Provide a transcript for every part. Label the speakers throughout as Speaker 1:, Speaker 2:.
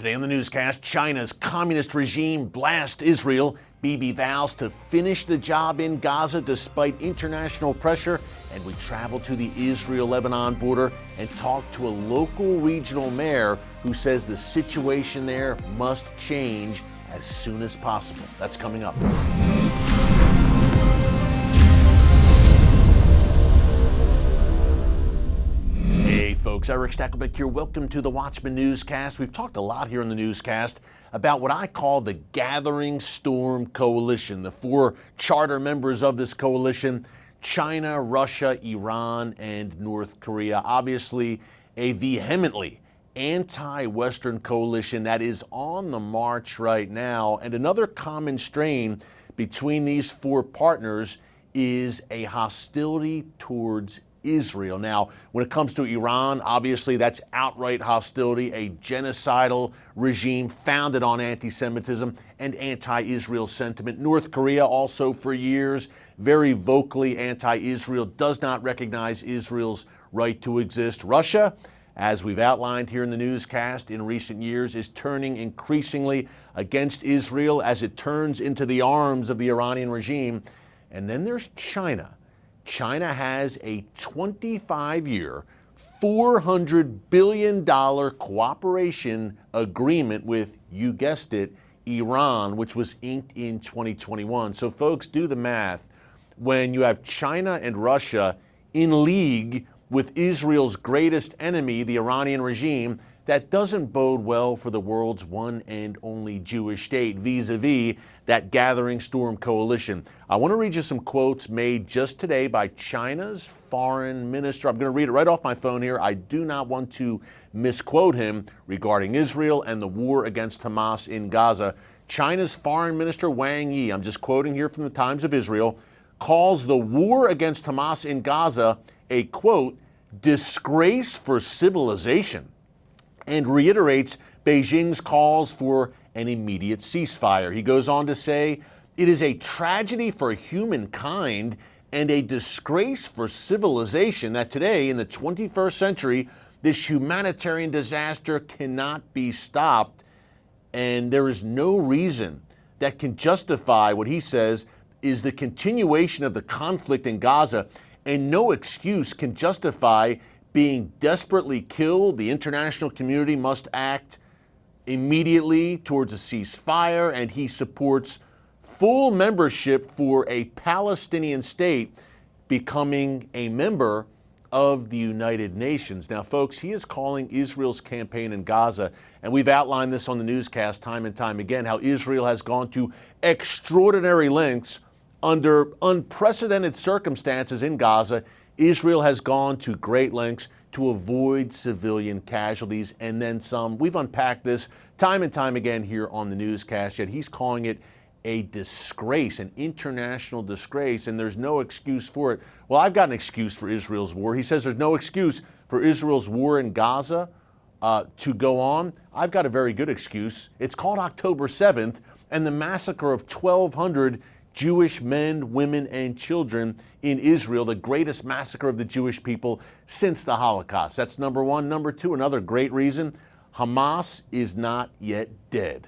Speaker 1: Today on the newscast, China's communist regime blasts Israel. Bibi vows to finish the job in Gaza despite international pressure. And we travel to the Israel-Lebanon border and talk to a local regional mayor who says the situation there must change as soon as possible. That's coming up. Hey folks, Erick Stakelbeck here. Welcome to the Watchman Newscast. We've talked a lot here in the newscast about what I call the Gathering Storm Coalition. The four charter members of this coalition: China, Russia, Iran, and North Korea. Obviously, a vehemently anti-Western coalition that is on the march right now. And another common strain between these four partners is a hostility towards Israel. Now, when it comes to Iran, obviously that's outright hostility, a genocidal regime founded on anti-Semitism and anti-Israel sentiment. North Korea also for years very vocally anti-Israel, does not recognize Israel's right to exist. Russia, as we've outlined here in the newscast in recent years, is turning increasingly against Israel as it turns into the arms of the Iranian regime. And then there's China. China has a 25-year, $400 billion cooperation agreement with, you guessed it, Iran, which was inked in 2021. So folks, do the math. When you have China and Russia in league with Israel's greatest enemy, the Iranian regime, that doesn't bode well for the world's one and only Jewish state vis-a-vis that Gathering Storm coalition. I want to read you some quotes made just today by China's foreign minister. I'm going to read it right off my phone here. I do not want to misquote him regarding Israel and the war against Hamas in Gaza. China's foreign minister Wang Yi, I'm just quoting here from the Times of Israel, calls the war against Hamas in Gaza a, quote, disgrace for civilization, and reiterates Beijing's calls for an immediate ceasefire. He goes on to say, it is a tragedy for humankind and a disgrace for civilization that today, in the 21st century, this humanitarian disaster cannot be stopped, and there is no reason that can justify what he says is the continuation of the conflict in Gaza, and no excuse can justify being desperately killed. The international community must act immediately towards a ceasefire, and he supports full membership for a Palestinian state becoming a member of the United Nations. Now, folks, he is calling Israel's campaign in Gaza, and we've outlined this on the newscast time and time again, how Israel has gone to extraordinary lengths under unprecedented circumstances in Gaza. Israel has gone to great lengths to avoid civilian casualties and then some. We've unpacked this time and time again here on the newscast, yet he's calling it a disgrace, an international disgrace, and there's no excuse for it. Well, I've got an excuse for Israel's war. He says there's no excuse for Israel's war in Gaza to go on. I've got a very good excuse. It's called October 7th and the massacre of 1,200 Jewish men, women, and children in Israel, the greatest massacre of the Jewish people since the Holocaust. That's number one. Number two, another great reason, Hamas is not yet dead.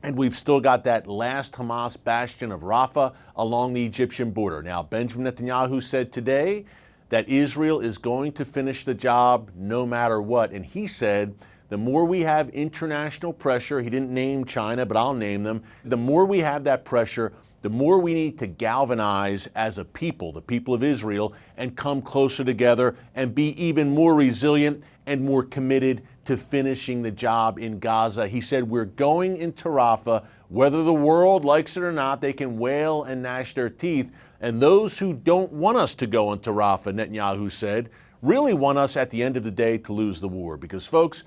Speaker 1: And we've still got that last Hamas bastion of Rafah along the Egyptian border. Now, Benjamin Netanyahu said today that Israel is going to finish the job no matter what. And he said, the more we have international pressure, he didn't name China, but I'll name them, the more we have that pressure, the more we need to galvanize as a people, the people of Israel, and come closer together and be even more resilient and more committed to finishing the job in Gaza. He said, we're going into Rafah. Whether the world likes it or not, they can wail and gnash their teeth. And those who don't want us to go into Rafah, Netanyahu said, really want us at the end of the day to lose the war. Because, folks,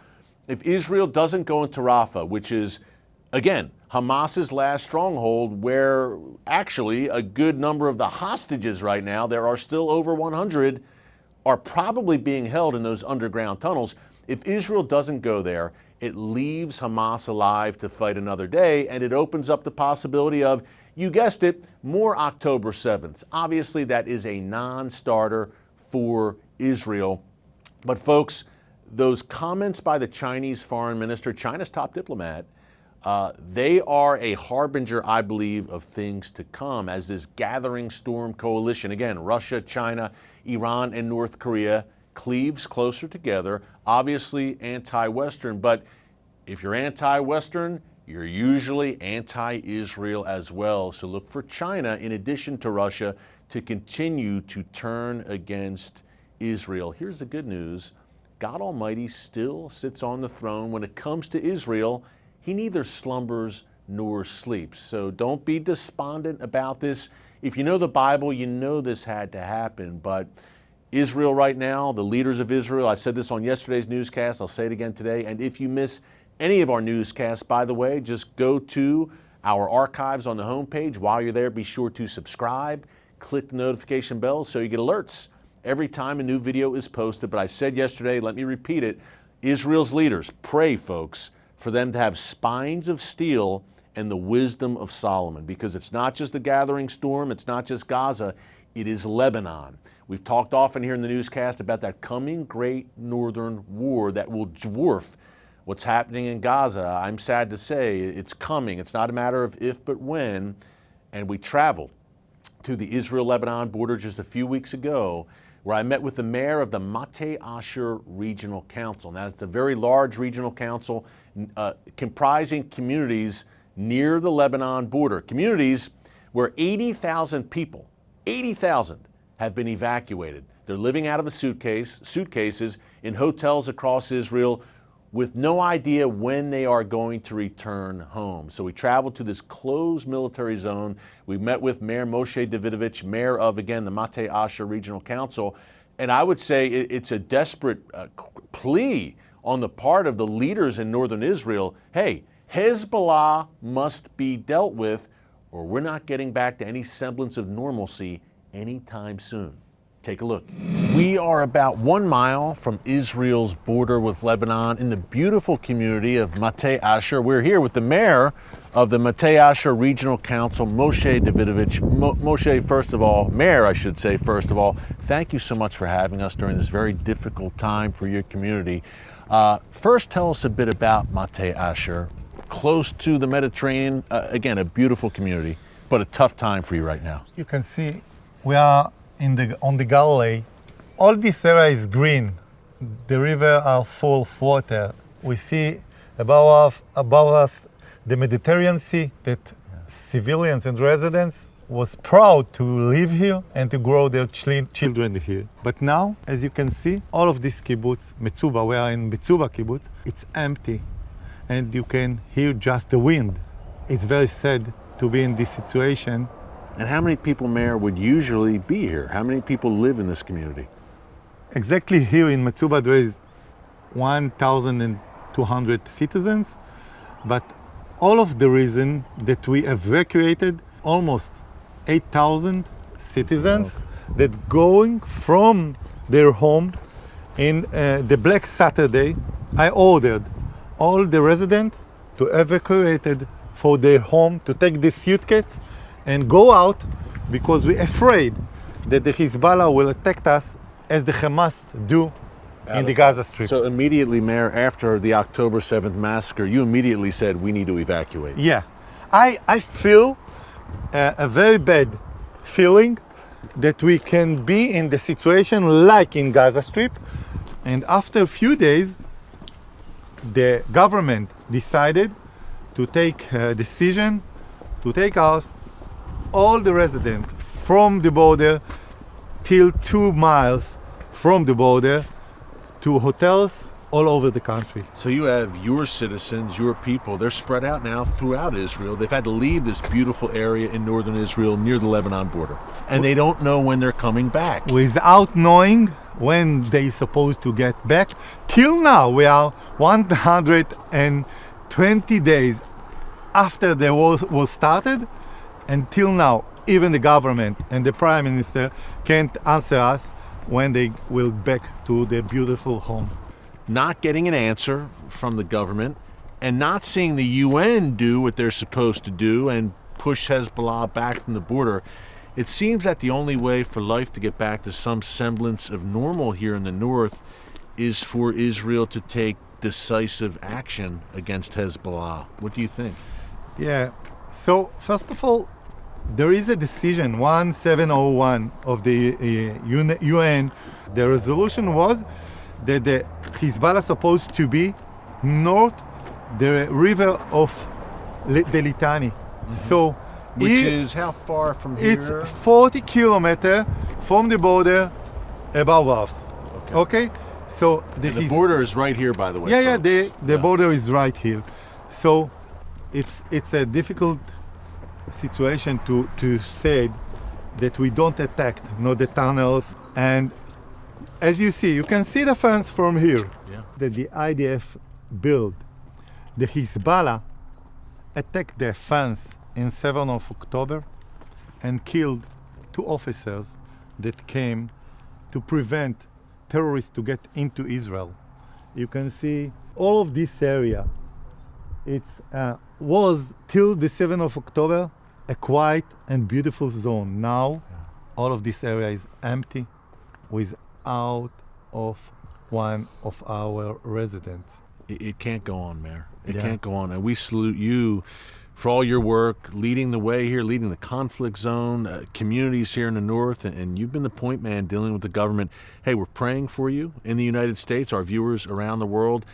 Speaker 1: if Israel doesn't go into Rafah, which is, again, Hamas's last stronghold, where actually a good number of the hostages right now, there are still over 100, are probably being held in those underground tunnels. If Israel doesn't go there, it leaves Hamas alive to fight another day, and it opens up the possibility of, you guessed it, more October 7th. Obviously, that is a non-starter for Israel. But folks, those comments by the Chinese foreign minister, China's top diplomat, they are a harbinger, I believe, of things to come as this gathering storm coalition, again, Russia, China, Iran, and North Korea, cleaves closer together, obviously anti-Western, but if you're anti-Western, you're usually anti-Israel as well. So look for China, in addition to Russia, to continue to turn against Israel. Here's the good news. God Almighty still sits on the throne. When it comes to Israel, He neither slumbers nor sleeps. So don't be despondent about this. If you know the Bible, you know this had to happen. But Israel right now, the leaders of Israel, I said this on yesterday's newscast, I'll say it again today. And if you miss any of our newscasts, by the way, just go to our archives on the homepage. While you're there, be sure to subscribe, click the notification bell so you get alerts every time a new video is posted. But I said yesterday, let me repeat it, Israel's leaders, pray, folks, for them to have spines of steel and the wisdom of Solomon, because it's not just the gathering storm, it's not just Gaza, it is Lebanon. We've talked often here in the newscast about that coming great northern war that will dwarf what's happening in Gaza. I'm sad to say it's coming. It's not a matter of if but when. And we traveled to the Israel-Lebanon border just a few weeks ago, where I met with the mayor of the Mateh Asher Regional Council. Now, it's a very large regional council comprising communities near the Lebanon border, communities where 80,000 people, 80,000 have been evacuated. They're living out of suitcases in hotels across Israel with no idea when they are going to return home. So we traveled to this closed military zone. We met with Mayor Moshe Davidovich, mayor of, again, the Mateh Asher Regional Council. And I would say it's a desperate plea on the part of the leaders in northern Israel. Hey, Hezbollah must be dealt with, or we're not getting back to any semblance of normalcy anytime soon. Take a look. We are about 1 mile from Israel's border with Lebanon in the beautiful community of Mateh Asher. We're here with the mayor of the Mateh Asher Regional Council, Moshe Davidovich. Moshe, first of all, mayor, I should say, first of all, thank you so much for having us during this very difficult time for your community. First, tell us a bit about Mateh Asher, close to the Mediterranean, again, a beautiful community, but a tough time for you right now.
Speaker 2: You can see we are on the Galilee. All this area is green. The river are full of water. We see above us the Mediterranean Sea, that civilians and residents was proud to live here and to grow their children here. But now, as you can see, all of this kibbutz, Metzuba, we are in Metzuba kibbutz, it's empty. And you can hear just the wind. It's very sad to be in this situation.
Speaker 1: And how many people, Mayor, would usually be here? How many people live in this community?
Speaker 2: Exactly here in Metzuba there is 1,200 citizens, but all of the reason that we evacuated almost 8,000 citizens that going from their home in the Black Saturday. I ordered all the residents to evacuate for their home, to take the suitcase and go out, because we're afraid that the Hezbollah will attack us as the Hamas do in the Gaza Strip.
Speaker 1: So immediately, Mayor, after the October 7th massacre, you immediately said we need to evacuate.
Speaker 2: Yeah, I feel a very bad feeling that we can be in the situation like in Gaza Strip. And after a few days, the government decided to take a decision to take us, all the residents from the border till 2 miles from the border, to hotels all over the country.
Speaker 1: So you have your citizens, your people, they're spread out now throughout Israel. They've had to leave this beautiful area in northern Israel near the Lebanon border. And they don't know when they're coming back.
Speaker 2: Without knowing when they're supposed to get back. Till now, we are 120 days after the war was started. Until now, even the government and the Prime Minister can't answer us when they will back to their beautiful home.
Speaker 1: Not getting an answer from the government and not seeing the UN do what they're supposed to do and push Hezbollah back from the border. It seems that the only way for life to get back to some semblance of normal here in the north is for Israel to take decisive action against Hezbollah. What do you think?
Speaker 2: Yeah. So first of all, there is a decision 1701 of the UN. The resolution was that the Hezbollah supposed to be north the river of the Litani. So
Speaker 1: Which is how far from here?
Speaker 2: it's 40 kilometers from the border above us. Okay? So
Speaker 1: The border is right here, by the way.
Speaker 2: yeah,
Speaker 1: folks.
Speaker 2: the border is right here. So it's a difficult situation to say that we don't attack the tunnels. And as you see, you can see the fence from here that the IDF built. The Hezbollah attacked the fence in 7th of October and killed 2 officers that came to prevent terrorists to get into Israel. You can see all of this area. It was till the 7th of October a quiet and beautiful zone. Now all of this area is empty without of one of our residents.
Speaker 1: It can't go on, Mayor. It
Speaker 2: Yeah.
Speaker 1: can't go on. And we salute you for all your work, leading the way here, leading the conflict zone, communities here in the north. And you've been the point man dealing with the government. Hey, we're praying for you in the United States, our viewers around the world.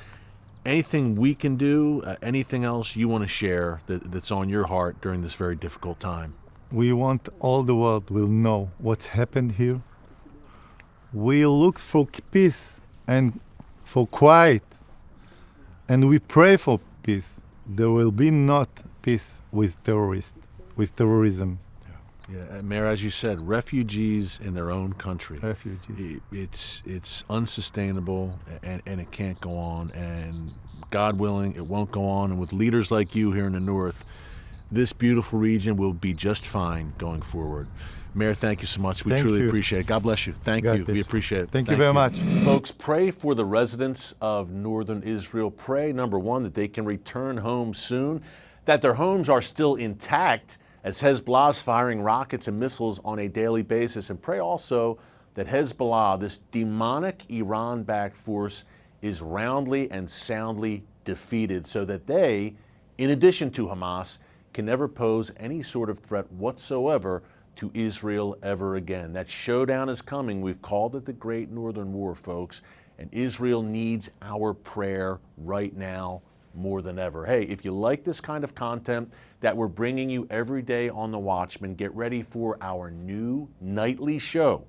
Speaker 1: Anything we can do, anything else you want to share that's on your heart during this very difficult time?
Speaker 2: We want all the world will know what's happened here. We look for peace and for quiet, and we pray for peace. There will be not peace with terrorism.
Speaker 1: Yeah, Mayor, as you said, refugees in their own country.
Speaker 2: Refugees.
Speaker 1: It's unsustainable, and it can't go on. And God willing, it won't go on. And with leaders like you here in the north, this beautiful region will be just fine going forward. Mayor, thank you so much. We
Speaker 2: Thank
Speaker 1: truly
Speaker 2: you.
Speaker 1: appreciate it. God bless you. Thank
Speaker 2: God
Speaker 1: you.
Speaker 2: bless
Speaker 1: We
Speaker 2: you.
Speaker 1: appreciate it.
Speaker 2: Thank you very much.
Speaker 1: Folks, pray for the residents of northern Israel. Pray, number one, that they can return home soon, that their homes are still intact as Hezbollah is firing rockets and missiles on a daily basis. And pray also that Hezbollah, this demonic Iran-backed force, is roundly and soundly defeated so that they, in addition to Hamas, can never pose any sort of threat whatsoever to Israel ever again. That showdown is coming. We've called it the Great Northern War, folks, and Israel needs our prayer right now more than ever. Hey, if you like this kind of content that we're bringing you every day on The Watchman, get ready for our new nightly show.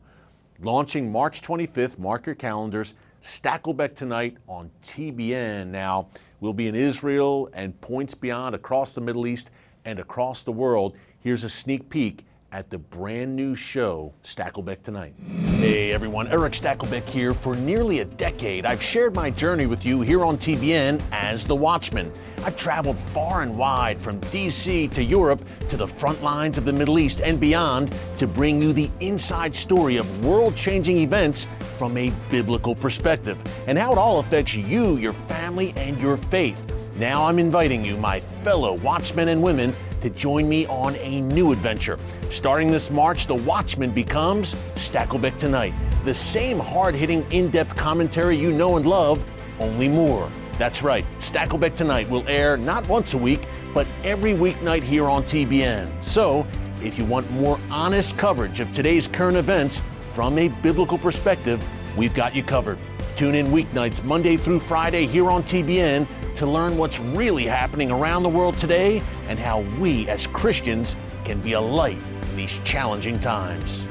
Speaker 1: Launching March 25th, mark your calendars, Stakelbeck tonight on TBN. Now, we'll be in Israel and points beyond across the Middle East and across the world. Here's a sneak peek at the brand new show, Stakelbeck Tonight. Hey everyone, Erick Stakelbeck here. For nearly a decade, I've shared my journey with you here on TBN as The Watchman. I've traveled far and wide from DC to Europe to the front lines of the Middle East and beyond to bring you the inside story of world-changing events from a biblical perspective and how it all affects you, your family, and your faith. Now I'm inviting you, my fellow watchmen and women, to join me on a new adventure. Starting this March, The Watchman becomes Stakelbeck Tonight. The same hard-hitting, in-depth commentary you know and love, only more. That's right, Stakelbeck Tonight will air not once a week, but every weeknight here on TBN. So, if you want more honest coverage of today's current events from a biblical perspective, we've got you covered. Tune in weeknights Monday through Friday here on TBN to learn what's really happening around the world today and how we as Christians can be a light in these challenging times.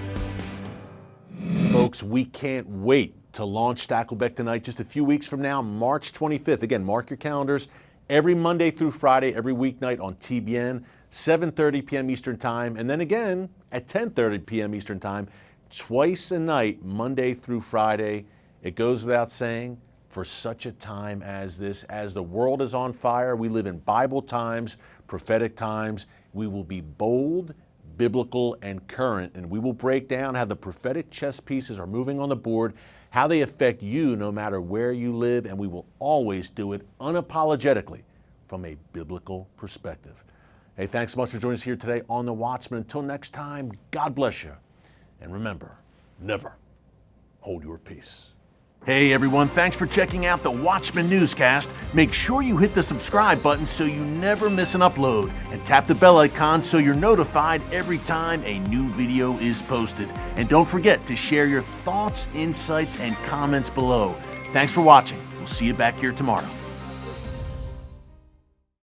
Speaker 1: Folks, we can't wait to launch Stakelbeck Tonight just a few weeks from now, March 25th. Again, mark your calendars. Every Monday through Friday, every weeknight on TBN, 7:30 p.m. Eastern Time, and then again at 10:30 p.m. Eastern Time, twice a night, Monday through Friday. It goes without saying, for such a time as this, as the world is on fire, we live in Bible times, prophetic times. We will be bold, biblical, and current, and we will break down how the prophetic chess pieces are moving on the board, how they affect you no matter where you live, and we will always do it unapologetically from a biblical perspective. Hey, thanks so much for joining us here today on The Watchman. Until next time, God bless you. And remember, never hold your peace. Hey everyone, thanks for checking out the Watchman Newscast. Make sure you hit the subscribe button so you never miss an upload, and tap the bell icon so you're notified every time a new video is posted. And don't forget to share your thoughts, insights, and comments below. Thanks for watching. We'll see you back here tomorrow.